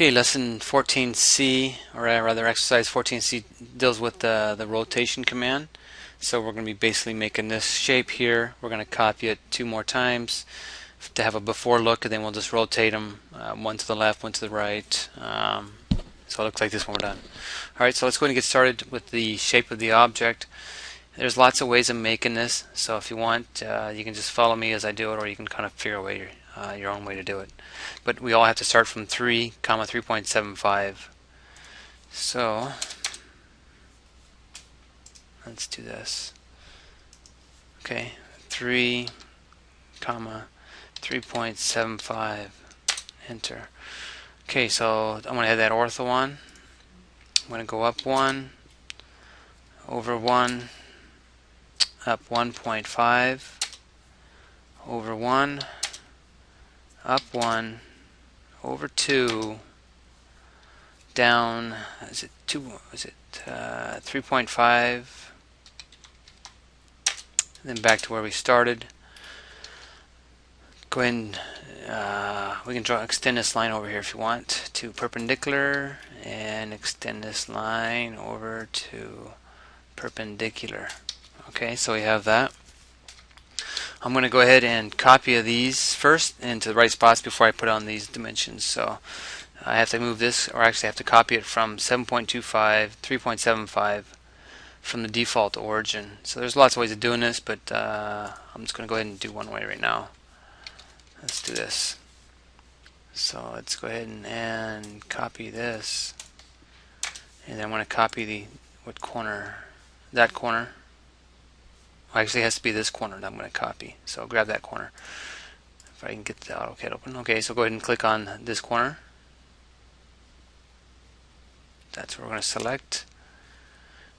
Okay, lesson 14C, or rather exercise 14C, deals with the rotation command. So we're going to be basically making this shape here. We're going to copy it 2 more times to have a before look, and then we'll just rotate them, one to the left, one to the right. So it looks like this when we're done. Alright, so let's go ahead and get started with the shape of the object. There's lots of ways of making this, so if you want, you can just follow me as I do it, or you can kind of figure out your own way to do it. But we all have to start from 3, 3.75. So let's do this. Okay, 3, 3.75. Enter. Okay, so I'm going to have that ortho on. I'm going to go up 1, over 1, up 1.5, over 1, up 1, over 2, down, is it 3.5, then back to where we started. Go ahead and we can extend this line over here if you want to perpendicular, and extend this line over to perpendicular. Okay, so we have that. I'm going to go ahead and copy these first into the right spots before I put on these dimensions. So I have to move this, or actually I have to copy it from 7.25, 3.75 from the default origin. So there's lots of ways of doing this, but I'm just going to go ahead and do one way right now. Let's do this. So let's go ahead and copy this, and then I'm going to copy what corner? That corner. Well, actually it has to be this corner that I'm going to copy. So grab that corner. If I can get the AutoCAD open. Okay, so go ahead and click on this corner. That's what we're going to select.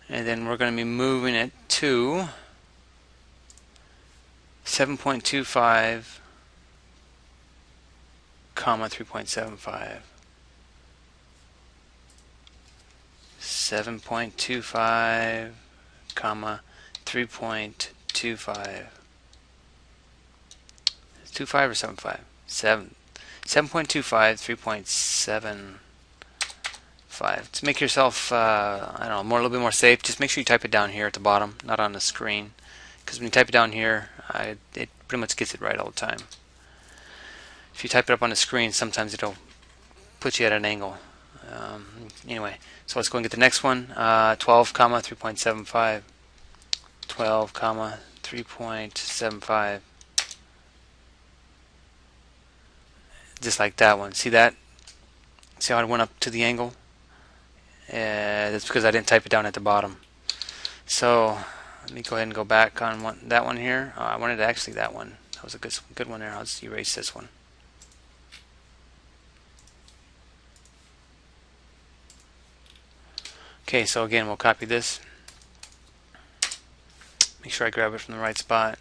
And then we're going to be moving it to 7.25, 3.75. 7.25, 3.25. 25 or 7.5? 7.25, 3.75. To make yourself, I don't know, a little bit more safe, just make sure you type it down here at the bottom, not on the screen. Because when you type it down here, it pretty much gets it right all the time. If you type it up on the screen, sometimes it'll put you at an angle. Anyway, so let's go and get the next one. 12, 3.75. 12, 3.75. Just like that one. See that? See how it went up to the angle? That's because I didn't type it down at the bottom. So let me go ahead and go back on that one here. I wanted actually that one. That was a good one there. I'll just erase this one. Okay, so again, we'll copy this. Make sure I grab it from the right spot.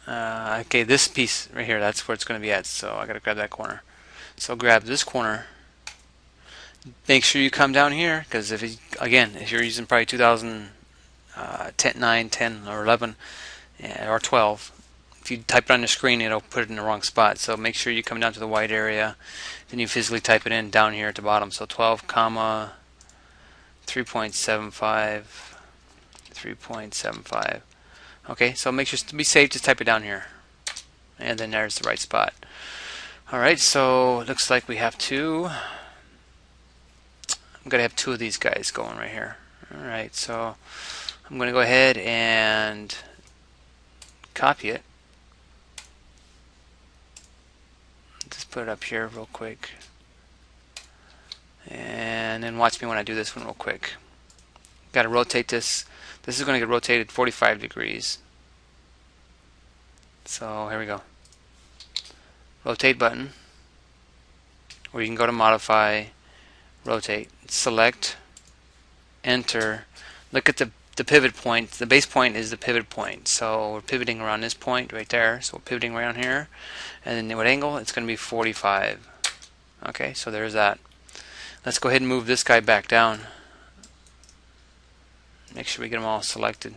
Okay, this piece right here, that's where it's going to be at. So I got to grab that corner. So grab this corner. Make sure you come down here, because if you're using probably 2009, 10, or 11, or 12, if you type it on the screen, it'll put it in the wrong spot. So make sure you come down to the white area, then you physically type it in down here at the bottom. So 12, 3.75, 3.75. Okay, so make sure to be safe, just type it down here, and then there's the right spot. Alright, so it looks like we have two. I'm going to have 2 of these guys going right here. Alright, so I'm going to go ahead and copy it. Just put it up here real quick. And then watch me when I do this one real quick. Got to rotate this. This is going to get rotated 45 degrees. So here we go. Rotate button. Or you can go to modify, rotate, select, enter. Look at the pivot point. The base point is the pivot point. So we're pivoting around this point right there. So we're pivoting around here. And then what angle? It's going to be 45. Okay, so there's that. Let's go ahead and move this guy back down. Make sure we get them all selected.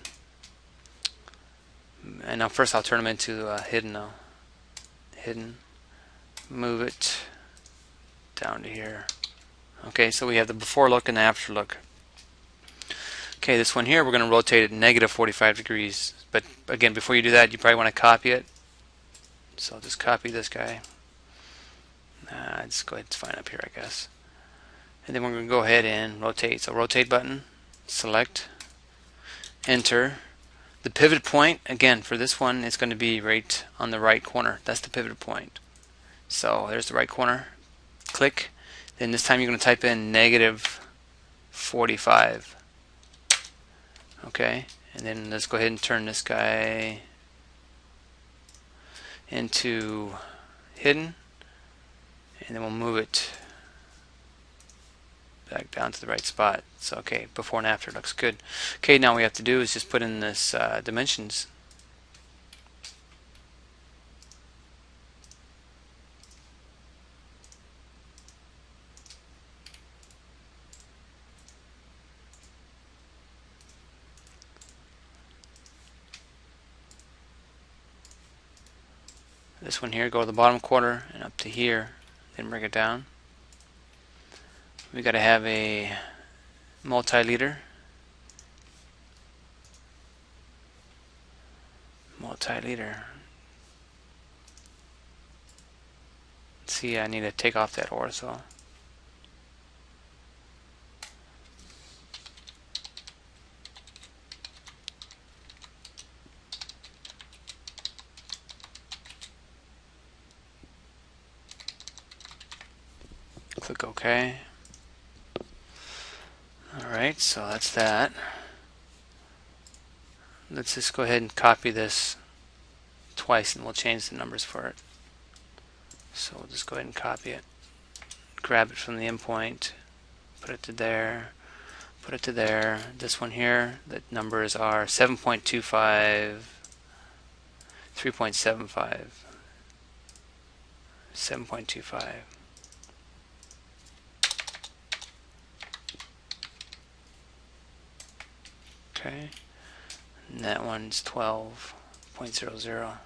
And now first I'll turn them into hidden now. Hidden. Move it down to here. Okay, so we have the before look and the after look. Okay, this one here we're going to rotate it negative 45 degrees. But again, before you do that, you probably want to copy it. So I'll just copy this guy. Just go ahead and find up here, I guess. And then we're going to go ahead and rotate. So rotate button, select, enter. The pivot point, again, for this one, is going to be right on the right corner. That's the pivot point. So there's the right corner. Click. Then this time you're going to type in negative 45. Okay, and then let's go ahead and turn this guy into hidden, and then we'll move it back down to the right spot. So okay, before and after looks good. Okay, now what we have to do is just put in this dimensions. This one here, go to the bottom quarter and up to here, then bring it down. We got to have a multi-leader. See, I need to take off that ortho. Click OK. Alright, so that's that. Let's just go ahead and copy this twice and we'll change the numbers for it. So we'll just go ahead and copy it. Grab it from the endpoint, put it to there, put it to there. This one here, the numbers are 7.25, 3.75, 7.25. Okay, and that one's 12.00.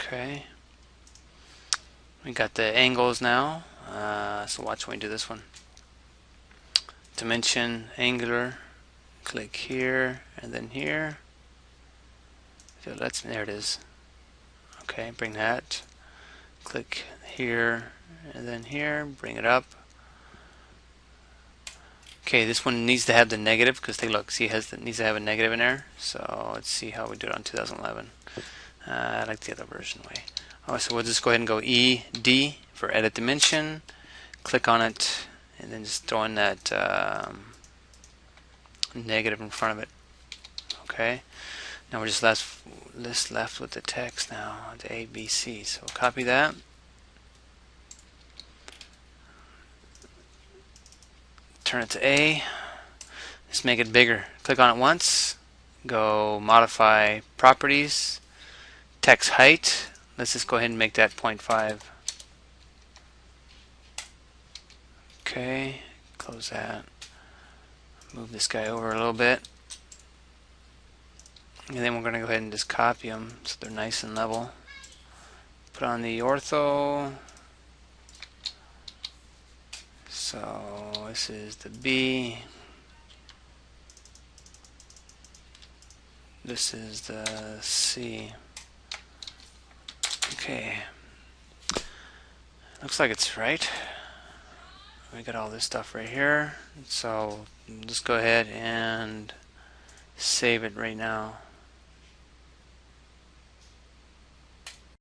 Okay, we got the angles now, so watch when we do this one. Dimension, angular, click here and then here. So there it is. Okay, bring that. Click here and then here, bring it up. Okay, this one needs to have the negative because they look, see, it needs to have a negative in there. So let's see how we do it on 2011. I like the other version way. So we'll just go ahead and go ED for edit dimension. Click on it and then just throw in that negative in front of it. Okay. Now we're just left with the text now, the ABC. So copy that. Turn it to A. Just make it bigger. Click on it once. Go modify properties. Text height. Let's just go ahead and make that 0.5. Okay. Close that. Move this guy over a little bit. And then we're going to go ahead and just copy them so they're nice and level. Put on the ortho. So this is the B. This is the C. Okay. Looks like it's right. We got all this stuff right here. So just go ahead and save it right now.